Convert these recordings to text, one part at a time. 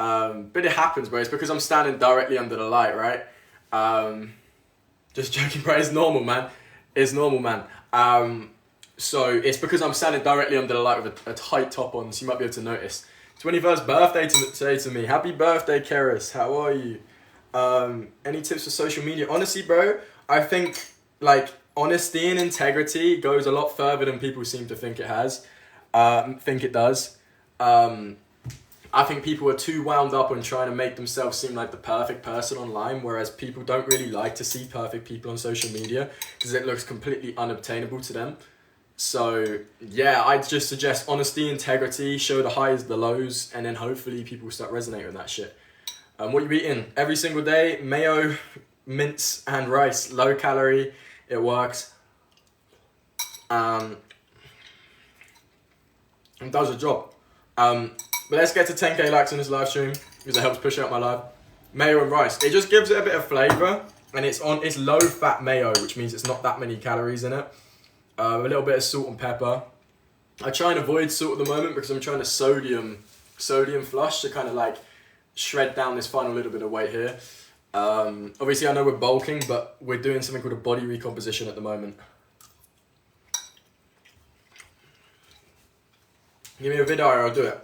But it happens, bro. It's because I'm standing directly under the light, right? Just joking, bro. It's normal, man. It's normal, man. So it's because I'm standing directly under the light with a tight top on, so you might be able to notice. 21st birthday today to me. Happy birthday, Keris. How are you? Any tips for social media? Honestly, bro, I think like honesty and integrity goes a lot further than people seem to think it has. Think it does. I think people are too wound up on trying to make themselves seem like the perfect person online, whereas people don't really like to see perfect people on social media because it looks completely unobtainable to them. So yeah, I'd just suggest honesty, integrity, show the highs, the lows, and then hopefully people start resonating with that shit. What you eating? Every single day, mayo, mince, and rice. Low calorie, it works. It does the job. But let's get to 10k likes on this live stream because it helps push out my live. Mayo and rice. It just gives it a bit of flavour, and it's low fat mayo, which means it's not that many calories in it. A little bit of salt and pepper. I try and avoid salt at the moment because I'm trying to sodium flush to kind of like shred down this final little bit of weight here. Obviously I know we're bulking, but we're doing something called a body recomposition at the moment. Give me a video, I'll do it.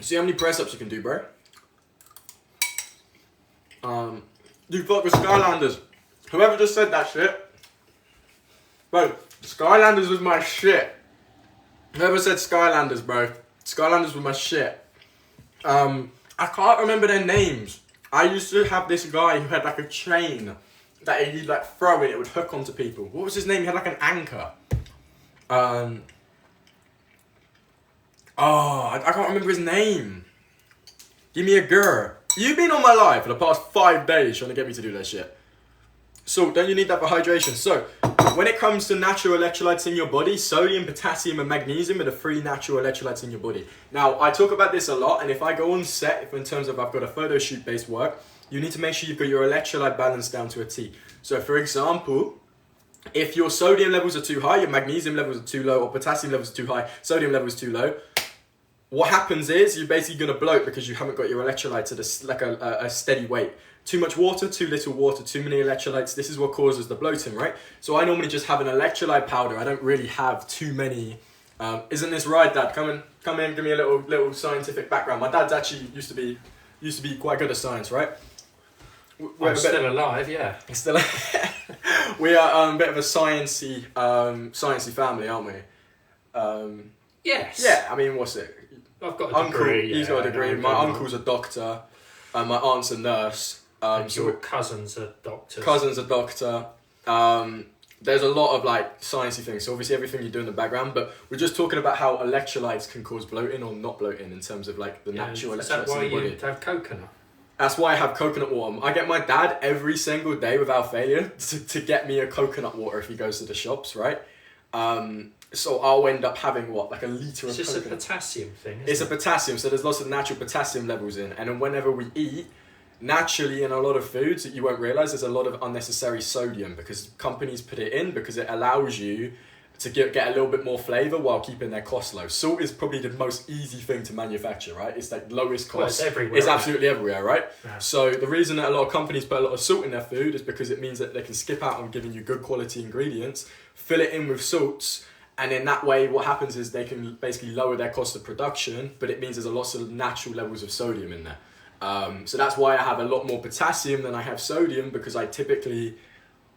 See how many press ups you can do, bro. You fuck with Skylanders. Whoever just said that shit. Bro, Skylanders was my shit. Whoever said Skylanders, bro. Skylanders was my shit. I can't remember their names. I used to have this guy who had like a chain that he'd like throw it, it would hook onto people. What was his name? He had like an anchor. I can't remember his name. Give me a girl. You've been on my live for the past 5 days trying to get me to do that shit. So, don't you need that for hydration? So, when it comes to natural electrolytes in your body, sodium, potassium, and magnesium are the 3 natural electrolytes in your body. Now, I talk about this a lot, and if I go on set, if in terms of I've got a photo shoot based work, you need to make sure you've got your electrolyte balance down to a T. So, for example, if your sodium levels are too high, your magnesium levels are too low, or potassium levels are too high, sodium levels too low, what happens is you're basically going to bloat because you haven't got your electrolytes at a steady weight. Too much water, too little water, too many electrolytes. This is what causes the bloating, right? So I normally just have an electrolyte powder. I don't really have too many. Isn't this right, Dad? Come in, give me a little scientific background. My dad's actually used to be quite good at science, right? I'm still alive, yeah. Still, we are a bit of a sciencey family, aren't we? Yes. Yeah, I mean, what's it? I've got a degree. He's got a degree. My uncle's a doctor. My aunt's a nurse. And your cousins are doctors. Cousin's a doctor. There's a lot of like sciencey things. So obviously everything you do in the background, but we're just talking about how electrolytes can cause bloating or not bloating in terms of like the natural electrolytes in the body. Is that why you have coconut? That's why I have coconut water. I get my dad every single day without failure to get me a coconut water if he goes to the shops, right? So I'll end up having like a litre of coconut. It's just a potassium thing, It's a potassium, so there's lots of natural potassium levels in. And then whenever we eat, naturally in a lot of foods that you won't realise, there's a lot of unnecessary sodium because companies put it in because it allows you to get a little bit more flavour while keeping their costs low. Salt is probably the most easy thing to manufacture, right? It's like lowest cost. Well, it's everywhere. It's absolutely everywhere, right? Yeah. So the reason that a lot of companies put a lot of salt in their food is because it means that they can skip out on giving you good quality ingredients, fill it in with salts, and in that way what happens is they can basically lower their cost of production, but it means there's a lot of natural levels of sodium in there. So that's why I have a lot more potassium than I have sodium, because I typically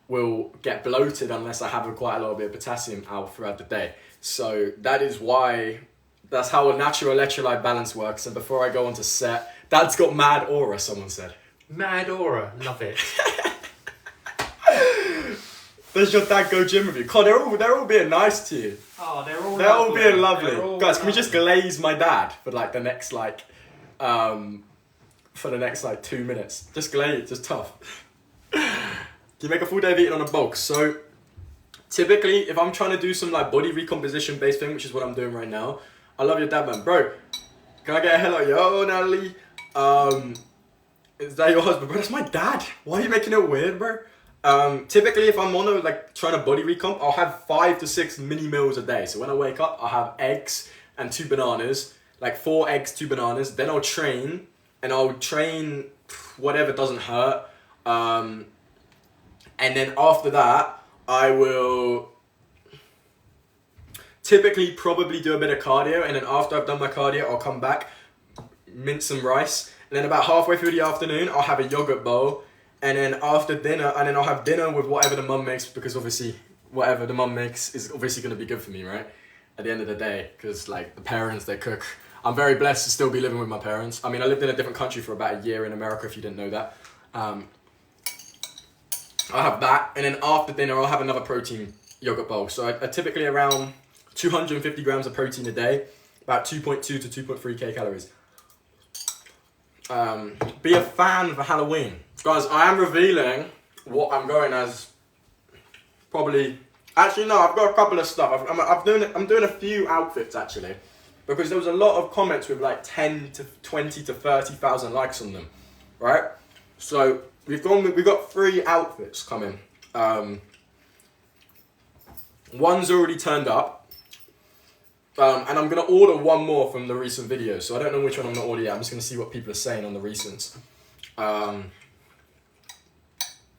will get bloated unless I have quite a little bit of potassium out throughout the day. So that's how a natural electrolyte balance works. And before I go on to set, Dad's got mad aura, someone said. Mad aura, love it. Does your dad go gym with you? God, they're all being nice to you. Oh, they're all being lovely. Guys, can we just glaze my dad for like the next 2 minutes? Just glaze, just tough. You make a full day of eating on a bulk. So typically, if I'm trying to do some like body recomposition based thing, which is what I'm doing right now, I love your dad, man. Bro, can I get a hello? Yo, Natalie. Is that your husband? Bro, that's my dad. Why are you making it weird, bro? Typically, if I'm on trying to body recomp, I'll have 5 to 6 mini meals a day. So when I wake up, I'll have eggs and 2 bananas, like 4 eggs, 2 bananas. Then I'll train, and I'll train whatever doesn't hurt. And then after that, I will typically probably do a bit of cardio, and then after I've done my cardio, I'll come back, mince some rice, and then about halfway through the afternoon, I'll have a yogurt bowl, and then after dinner, and then I'll have dinner with whatever the mum makes, because obviously whatever the mum makes is obviously going to be good for me, right? At the end of the day, because like the parents, they cook. I'm very blessed to still be living with my parents. I mean, I lived in a different country for about a year in America, if you didn't know that. I'll have that, and then after dinner, I'll have another protein yogurt bowl. So I typically around 250 grams of protein a day, about 2.2 to 2.3k calories. Be a fan for Halloween. Guys, I am revealing what I'm going as. Probably, actually no, I've got a couple of stuff. I'm doing a few outfits actually, because there was a lot of comments with like 10 to 20 to 30,000 likes on them, right? So we've got 3 outfits coming. One's already turned up, and I'm gonna order one more from the recent videos. So I don't know which one I'm gonna order yet. I'm just gonna see what people are saying on the recents,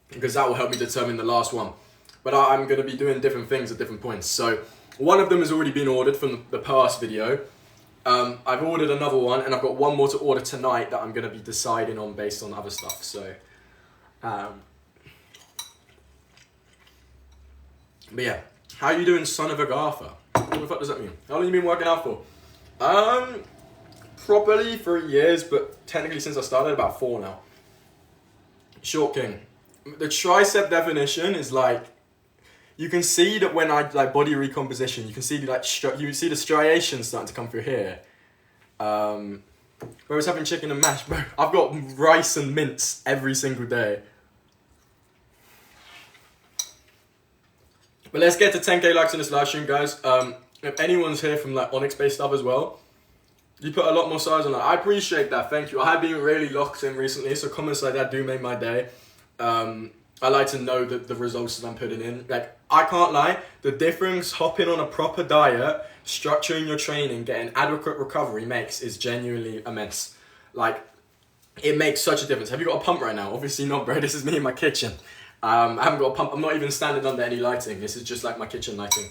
because that will help me determine the last one. But I'm going to be doing different things at different points. So one of them has already been ordered from the past video. I've ordered another one, and I've got one more to order tonight that I'm going to be deciding on based on other stuff. So, but yeah, how you doing, son of Agatha? What the fuck does that mean? How long have you been working out for? Properly 3 years, but technically since I started, about 4 now. Short King. The tricep definition is like, you can see that when I like body recomposition, you can see like you see the striations starting to come through here. Where I was having chicken and mash, bro. I've got rice and mince every single day. But let's get to 10k likes on this live stream, guys. If anyone's here from like Onyx-based stuff as well, you put a lot more size on that. I appreciate that. Thank you. I have been really locked in recently, so comments like that do make my day. I like to know that the results that I'm putting in. Like, I can't lie, the difference hopping on a proper diet, structuring your training, getting adequate recovery makes is genuinely immense. Like, it makes such a difference. Have you got a pump right now? Obviously not, bro. This is me in my kitchen. I haven't got a pump. I'm not even standing under any lighting. This is just like my kitchen lighting.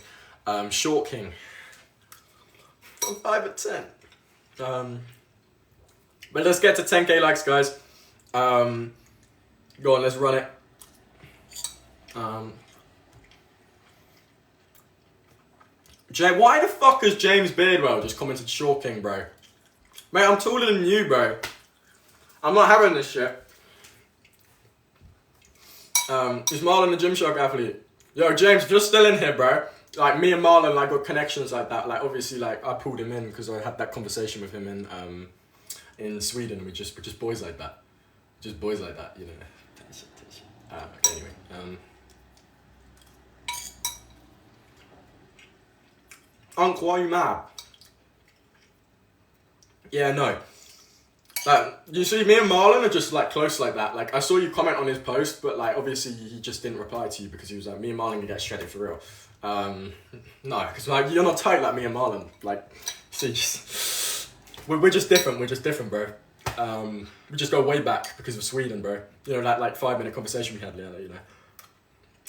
Short King. I'm 5'10". But let's get to 10k likes, guys. Go on, let's run it. Why the fuck has James Beardwell just commented Short King, bro? Mate, I'm taller than you, bro. I'm not having this shit. Is Marlon a Gymshark athlete? Yo, James, if you're still in here, bro. Like, me and Marlon, like, got connections like that. Like, obviously, like, I pulled him in because I had that conversation with him in Sweden. We're just boys like that. Just boys like that, you know. Okay, anyway. Uncle, why are you mad? Yeah, no. You see, me and Marlon are just like close like that. Like, I saw you comment on his post, but like obviously he just didn't reply to you because he was like, me and Marlon can get shredded for real. No, because like you're not tight like me and Marlon. Like, see, we're just different. We're just different, bro. We just go way back because of Sweden, bro. You know, that like 5-minute conversation we had, you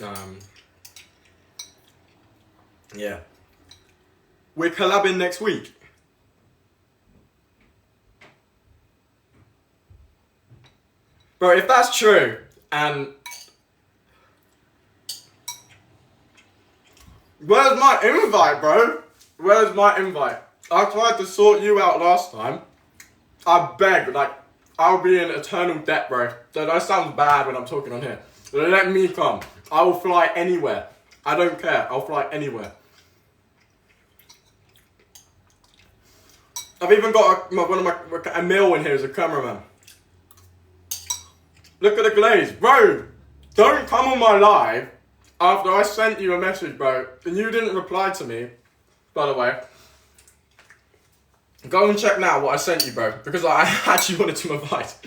know. Yeah. We're collabing next week. Bro, if that's true, and where's my invite, bro? Where's my invite? I tried to sort you out last time. I beg, like, I'll be in eternal debt, bro. So that sounds bad when I'm talking on here. Let me come. I will fly anywhere. I don't care. I'll fly anywhere. I've even got a meal in here as a cameraman. Look at the glaze. Bro, don't come on my live after I sent you a message, bro, and you didn't reply to me, by the way. Go and check now what I sent you, bro, because I actually wanted some advice.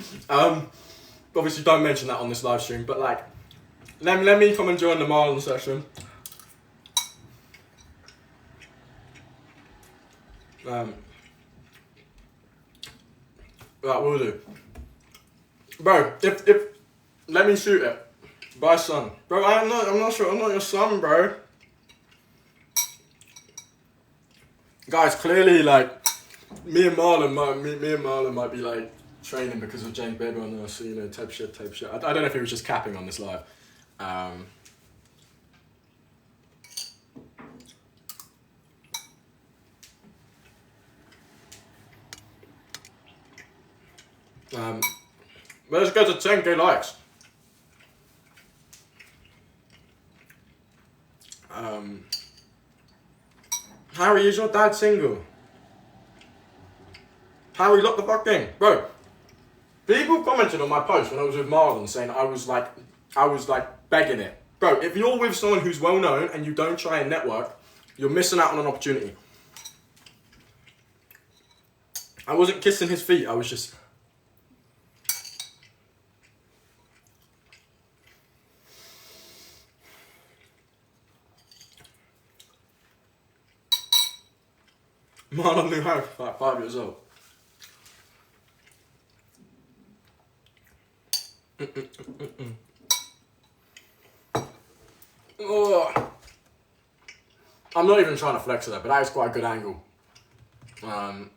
Obviously don't mention that on this live stream, but like, let me come and join the Marlon session. That will do. Bro, if let me shoot it. Bye, son. Bro, I'm not sure. I'm not your son, bro. Guys, clearly, like, me and Marlon might be like training because of James Baber on us, so, you know, type shit. I don't know if he was just capping on this live. Let's go to 10k likes. Harry, is your dad single? Harry, look the fuck in. Bro, people commented on my post when I was with Marlon saying I was like begging it. Bro, if you're with someone who's well known and you don't try and network, you're missing out on an opportunity. I wasn't kissing his feet, I was just... Marlon knew Harry for like 5 years old. Oh. I'm not even trying to flex it, but that is quite a good angle. What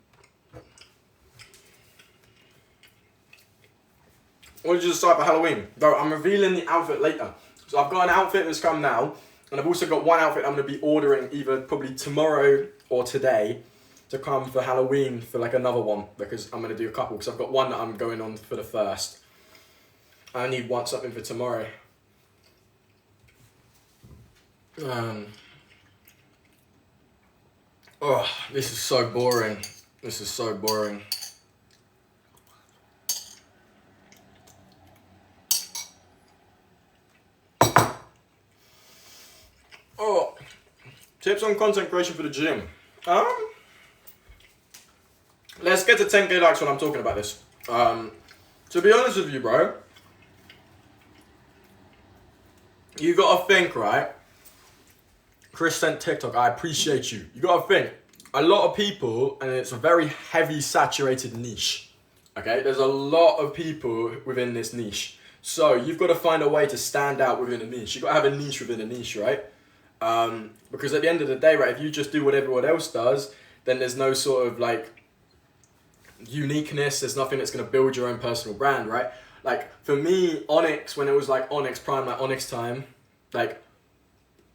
did you decide for Halloween? Bro, I'm revealing the outfit later. So I've got an outfit that's come now, and I've also got one outfit I'm going to be ordering either probably tomorrow or today to come for Halloween for like another one, because I'm going to do a couple, because I've got one that I'm going on for the first. I need something for tomorrow. Oh, this is so boring. This is so boring. Oh, tips on content creation for the gym. Let's get to 10k likes when I'm talking about this. To be honest with you, bro, you gotta think, right? Chris sent TikTok, I appreciate you. You gotta think, a lot of people, and it's a very heavy saturated niche, okay? There's a lot of people within this niche. So you've got to find a way to stand out within a niche. You've got to have a niche within a niche, right? Because at the end of the day, right, if you just do what everyone else does, then there's no sort of like uniqueness. There's nothing that's going to build your own personal brand, right? Like for me, Onyx, when it was like Onyx Prime, like Onyx time, like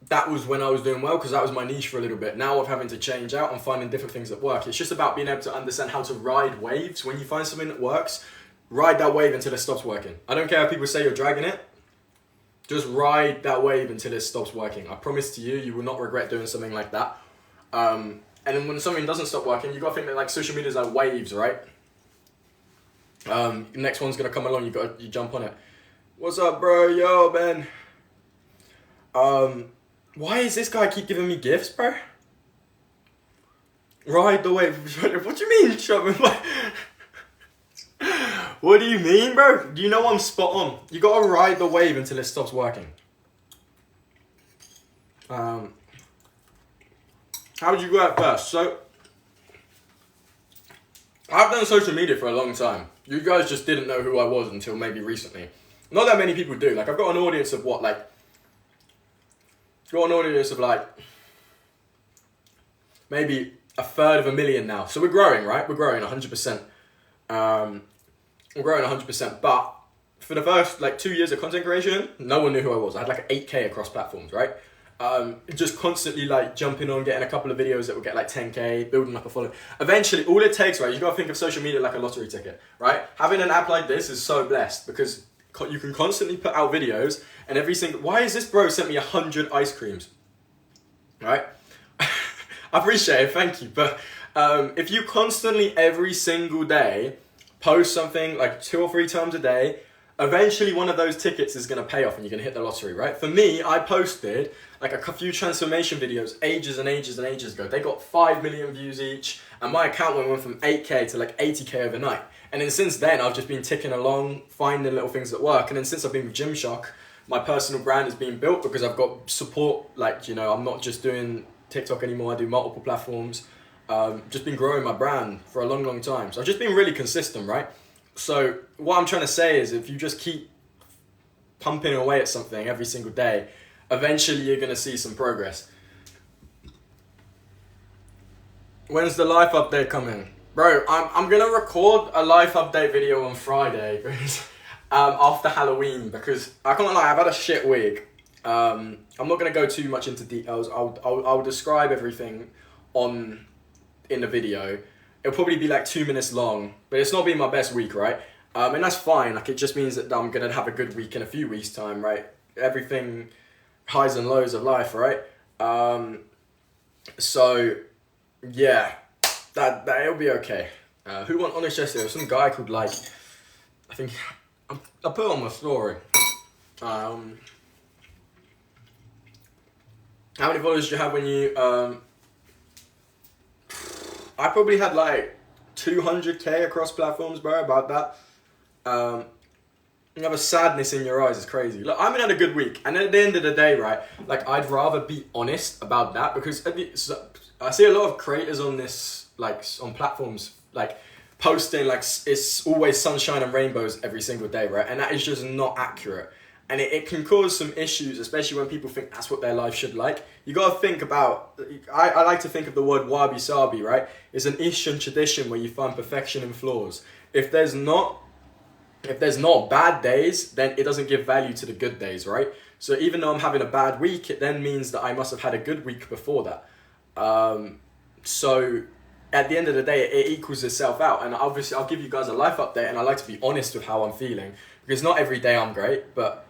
that was when I was doing well, because that was my niche for a little bit. Now I'm having to change out and finding different things that work. It's just about being able to understand how to ride waves. When you find something that works, ride that wave until it stops working. I don't care if people say you're dragging it. Just ride that wave until it stops working. I promise to you, you will not regret doing something like that. And then when something doesn't stop working, you got to think that like social media is like waves, right? Next one's going to come along, you jump on it. What's up, bro? Yo, Ben. Why is this guy keep giving me gifts, bro? Ride the wave. What do you mean, Chubman? What do you mean, bro? Do you know I'm spot on? You gotta ride the wave until it stops working. How would you go at first? So, I've done social media for a long time. You guys just didn't know who I was until maybe recently. Not that many people do. Like, I've got an audience of what, like... Got an audience of, like... Maybe 1/3 now. So we're growing, right? We're growing 100%. We're growing 100%. But for the first, like, 2 years of content creation, no one knew who I was. I had, like, 8k across platforms, right? Just constantly like jumping on, getting a couple of videos that will get like 10k, building up a following. Eventually, all it takes, right, you gotta think of social media like a lottery ticket, right? Having an app like this is so blessed because you can constantly put out videos and every single, why is this bro sent me 100 ice creams, right? I appreciate it, thank you. But if you constantly every single day post something like 2 or 3 times a day, eventually one of those tickets is going to pay off and you're going to hit the lottery, right? For me, I posted like a few transformation videos ages and ages and ages ago. They got 5 million views each and my account went from 8k to like 80k overnight. And then since then, I've just been ticking along, finding little things that work. And then since I've been with Gymshark, my personal brand has been built because I've got support. Like, you know, I'm not just doing TikTok anymore. I do multiple platforms. just been growing my brand for a long time. So I've just been really consistent, right? So what I'm trying to say is if you just keep pumping away at something every single day, eventually you're going to see some progress. When's the life update coming? Bro, I'm going to record a life update video on Friday because, after Halloween, because I can't lie, I've had a shit week. I'm not going to go too much into details. I'll describe everything in the video. It'll probably be like 2 minutes long, but it's not been my best week, right? And that's fine. Like, it just means that I'm gonna have a good week in a few weeks' time, right? Everything, highs and lows of life, right? So yeah, that it'll be okay. Who won honest yesterday? Some guy called I think I put it on my story. How many followers do you have when you I probably had like 200k across platforms, bro, about that. You have a sadness in your eyes, it's crazy. Look, I haven't had a good week, and at the end of the day, right, like, I'd rather be honest about that, because I see a lot of creators on this, like, on platforms, like, posting, like, it's always sunshine and rainbows every single day, right, and that is just not accurate. And it can cause some issues, especially when people think that's what their life should like. You gotta think about, I like to think of the word wabi-sabi, right? It's an Eastern tradition where you find perfection in flaws. If there's not bad days, then it doesn't give value to the good days, right? So even though I'm having a bad week, it then means that I must have had a good week before that. So at the end of the day, it equals itself out. And obviously I'll give you guys a life update, and I like to be honest with how I'm feeling, because not every day I'm great, but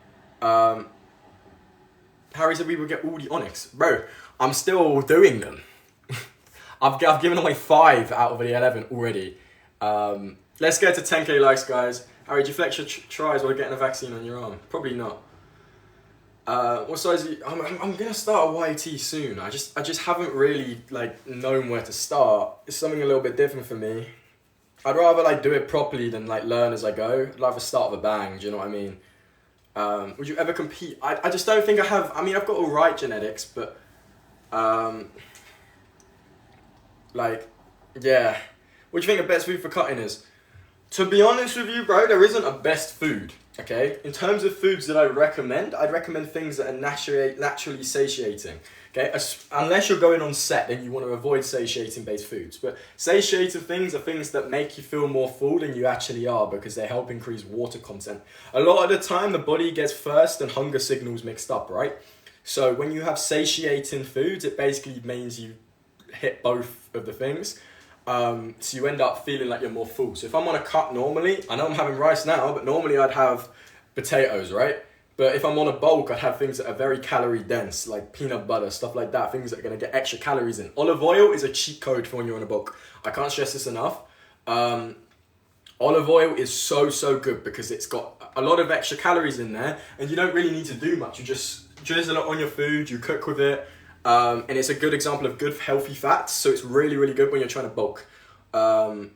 Harry said we would get all the Onyx. Bro, I'm still doing them. I've given away 5 out of the 11 already. Let's get to 10k likes, guys. Harry, do you flex your tries while getting a vaccine on your arm? Probably not. What size are you? I'm gonna start a YT soon. I just haven't really like known where to start. It's something a little bit different for me. I'd rather like do it properly than like learn as I go. I'd rather start with a bang, do you know what I mean? Would you ever compete? I just don't think I have. I mean, I've got alright genetics, but like, yeah. What do you think the best food for cutting is? To be honest with you, bro, there isn't a best food, okay? In terms of foods that I recommend, I'd recommend things that are naturally satiating, okay? Unless you're going on set, then you want to avoid satiating-based foods. But satiating things are things that make you feel more full than you actually are, because they help increase water content. A lot of the time, the body gets thirst and hunger signals mixed up, right? So when you have satiating foods, it basically means you hit both of the things. So you end up feeling like you're more full. So if I'm on a cut normally, I know I'm having rice now, but normally I'd have potatoes, right? But if I'm on a bulk, I'd have things that are very calorie dense, like peanut butter, stuff like that, things that are going to get extra calories in. Olive oil is a cheat code for when you're on a bulk. I can't stress this enough. Olive oil is so good because it's got a lot of extra calories in there, and you don't really need to do much. You just drizzle it on your food, you cook with it. And it's a good example of good healthy fats, so it's really good when you're trying to bulk. Hi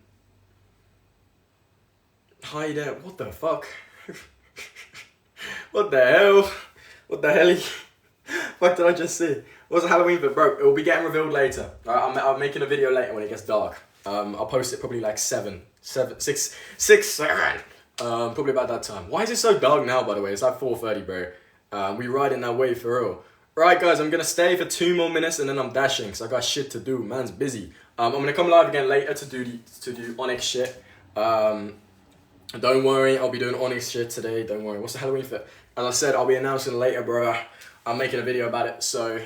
there, what the fuck? What the hell? What the hell? What did I just see? What's a Halloween bit, bro? It will be getting revealed later. I'm making a video later when it gets dark. I'll post it probably like 7. Probably about that time. Why is it so dark now, by the way? It's like 4:30, bro. We riding that wave for real. Right, guys, I'm going to stay for 2 more minutes and then I'm dashing because I got shit to do. Man's busy. I'm going to come live again later to do Onyx shit. Don't worry, I'll be doing Onyx shit today. Don't worry. What's the Halloween fit? As I said, I'll be announcing later, bro. I'm making a video about it. So,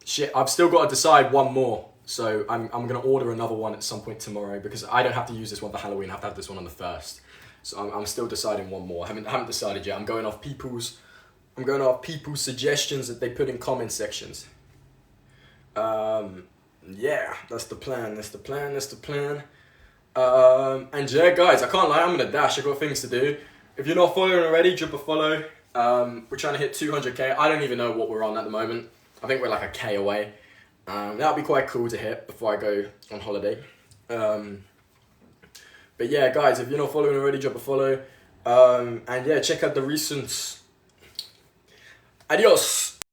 shit, I've still got to decide one more. So I'm going to order another one at some point tomorrow because I don't have to use this one for Halloween. I have to have this one on the 1st. So I'm still deciding one more. I haven't decided yet. I'm going off people's suggestions that they put in comment sections. Yeah, that's the plan. And yeah, guys, I can't lie, I'm gonna dash. I've got things to do. If you're not following already, drop a follow. We're trying to hit 200k. I don't even know what we're on at the moment. I think we're like a K away. That'll be quite cool to hit before I go on holiday. But yeah, guys, if you're not following already, drop a follow. And yeah, check out the recent... Adios!